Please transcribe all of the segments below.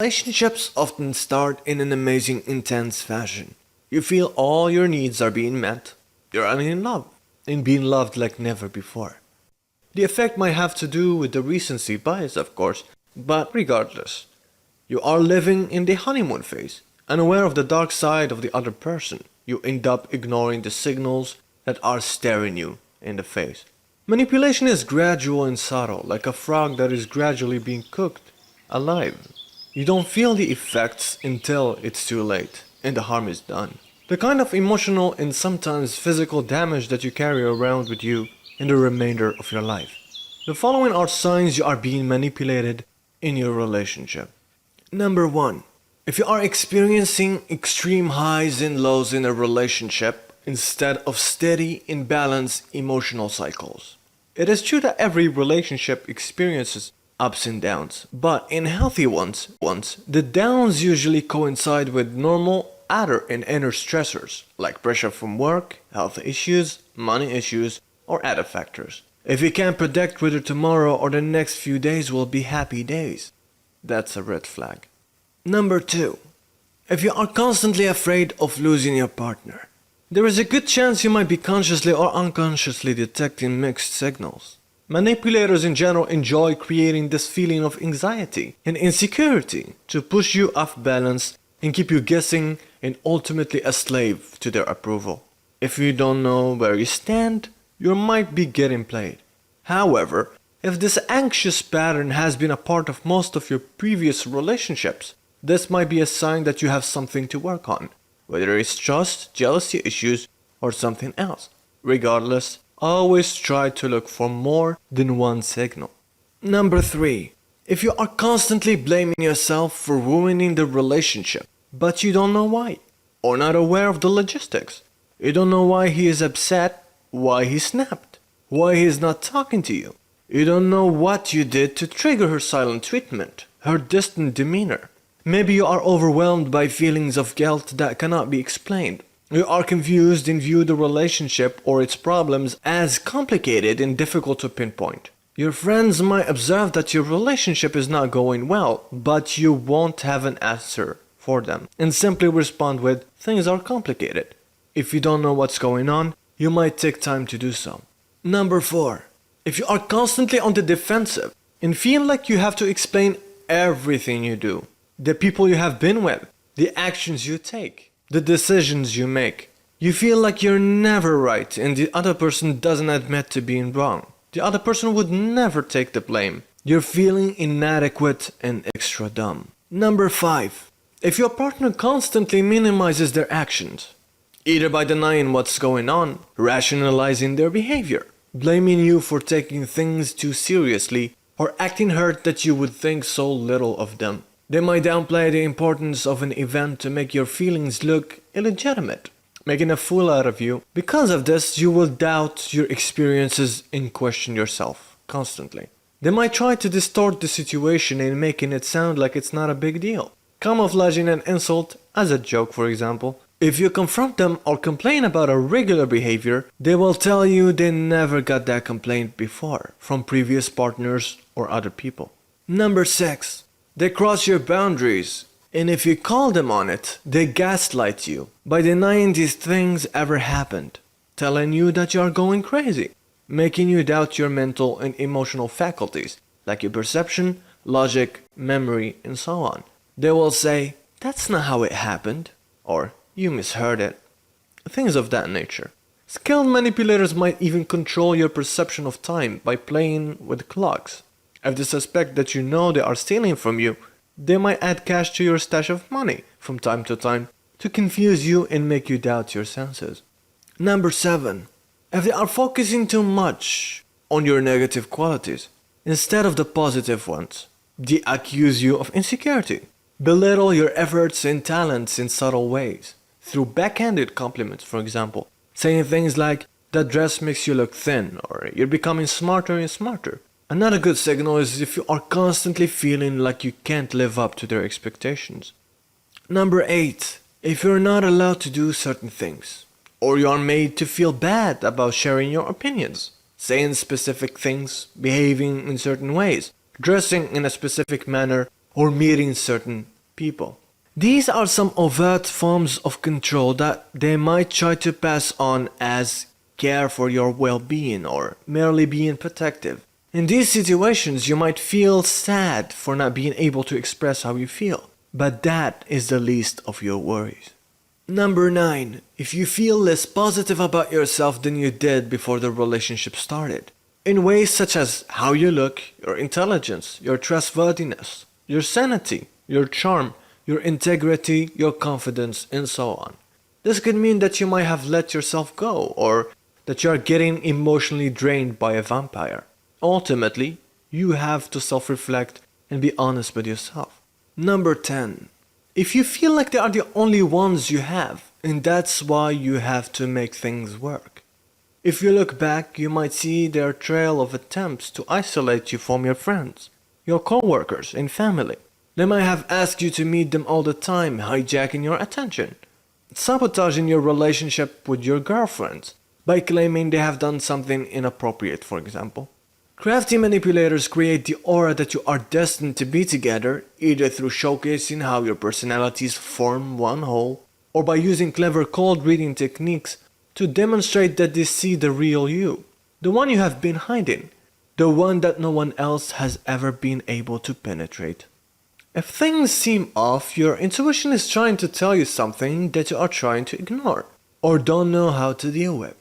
Relationships often start in an amazing, intense fashion. You feel all your needs are being met. You're in love, and being loved like never before. The effect might have to do with the recency bias, of course, but regardless, you are living in the honeymoon phase, unaware of the dark side of the other person. You end up ignoring the signals that are staring you in the face. Manipulation is gradual and subtle, like a frog that is gradually being cooked alive. You don't feel the effects until it's too late and the harm is done. The kind of emotional and sometimes physical damage that you carry around with you in the remainder of your life. The following are signs you are being manipulated in your relationship. Number 1. If you are experiencing extreme highs and lows in a relationship instead of steady and balanced emotional cycles. It is true that every relationship experiences ups and downs, but in healthy ones, the downs usually coincide with normal outer and inner stressors like pressure from work, health issues, money issues, or other factors. If you can't predict whether tomorrow or the next few days will be happy days, that's a red flag. Number 2. If you are constantly afraid of losing your partner, there is a good chance you might be consciously or unconsciously detecting mixed signals. Manipulators in general enjoy creating this feeling of anxiety and insecurity to push you off balance and keep you guessing and ultimately a slave to their approval. If you don't know where you stand, you might be getting played. However, if this anxious pattern has been a part of most of your previous relationships, this might be a sign that you have something to work on, whether it's trust, jealousy issues, or something else. Regardless, always try to look for more than one signal. Number 3. If you are constantly blaming yourself for ruining the relationship, but you don't know why, or not aware of the logistics. You don't know why he is upset, why he snapped, why he is not talking to you. You don't know what you did to trigger her silent treatment, her distant demeanor. Maybe you are overwhelmed by feelings of guilt that cannot be explained. You are confused and view the relationship or its problems as complicated and difficult to pinpoint. Your friends might observe that your relationship is not going well, but you won't have an answer for them and simply respond with, "Things are complicated." If you don't know what's going on, you might take time to do so. Number 4. If you are constantly on the defensive and feel like you have to explain everything you do, the people you have been with, the actions you take, the decisions you make, you feel like you're never right and the other person doesn't admit to being wrong. The other person would never take the blame. You're feeling inadequate and extra dumb. Number 5. If your partner constantly minimizes their actions, either by denying what's going on, rationalizing their behavior, blaming you for taking things too seriously, or acting hurt that you would think so little of them. They might downplay the importance of an event to make your feelings look illegitimate, making a fool out of you. Because of this, you will doubt your experiences and question yourself constantly. They might try to distort the situation and making it sound like it's not a big deal, camouflaging an insult as a joke, for example. If you confront them or complain about a regular behavior, they will tell you they never got that complaint before from previous partners or other people. Number 6. They cross your boundaries, and if you call them on it, they gaslight you by denying these things ever happened, telling you that you are going crazy, making you doubt your mental and emotional faculties, like your perception, logic, memory, and so on. They will say, "That's not how it happened," or "You misheard it." Things of that nature. Skilled manipulators might even control your perception of time by playing with clocks. If they suspect that you know they are stealing from you, they might add cash to your stash of money from time to time to confuse you and make you doubt your senses. Number 7. If they are focusing too much on your negative qualities instead of the positive ones, they accuse you of insecurity, belittle your efforts and talents in subtle ways, through backhanded compliments, for example, saying things like, "That dress makes you look thin," or "You're becoming smarter and smarter." Another good signal is if you are constantly feeling like you can't live up to their expectations. Number 8. If you're not allowed to do certain things, or you are made to feel bad about sharing your opinions, saying specific things, behaving in certain ways, dressing in a specific manner, or meeting certain people. These are some overt forms of control that they might try to pass on as care for your well-being or merely being protective. In these situations, you might feel sad for not being able to express how you feel, but that is the least of your worries. Number 9. If you feel less positive about yourself than you did before the relationship started, in ways such as how you look, your intelligence, your trustworthiness, your sanity, your charm, your integrity, your confidence, and so on. This could mean that you might have let yourself go, or that you are getting emotionally drained by a vampire. Ultimately, you have to self-reflect and be honest with yourself. Number 10. If you feel like they are the only ones you have, and that's why you have to make things work. If you look back, you might see their trail of attempts to isolate you from your friends, your co-workers, and family. They might have asked you to meet them all the time, hijacking your attention, sabotaging your relationship with your girlfriends by claiming they have done something inappropriate, for example. Crafty manipulators create the aura that you are destined to be together, either through showcasing how your personalities form one whole, or by using clever cold reading techniques to demonstrate that they see the real you, the one you have been hiding, the one that no one else has ever been able to penetrate. If things seem off, your intuition is trying to tell you something that you are trying to ignore, or don't know how to deal with.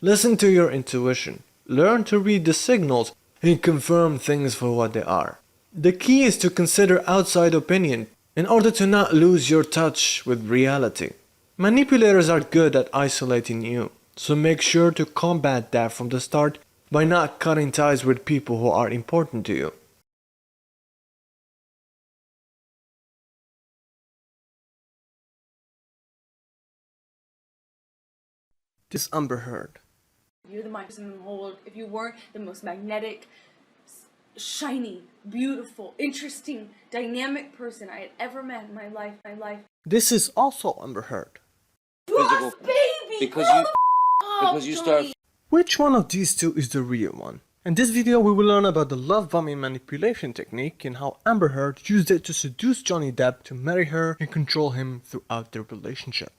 Listen to your intuition. Learn to read the signals and confirm things for what they are. The key is to consider outside opinion in order to not lose your touch with reality. Manipulators are good at isolating you, so make sure to combat that from the start by not cutting ties with people who are important to you. This Amber Heard. You're the most in the whole world. If you weren't the most magnetic, shiny, beautiful, interesting, dynamic person I had ever met in my life. This is also Amber Heard. Ross, baby! Because you start. Which one of these two is the real one? In this video we will learn about the love bombing manipulation technique and how Amber Heard used it to seduce Johnny Depp to marry her and control him throughout their relationship.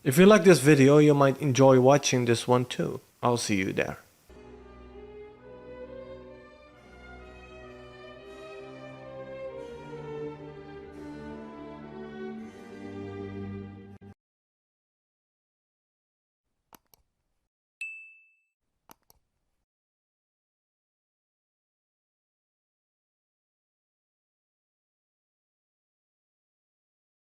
If you like this video, you might enjoy watching this one too. I'll see you there.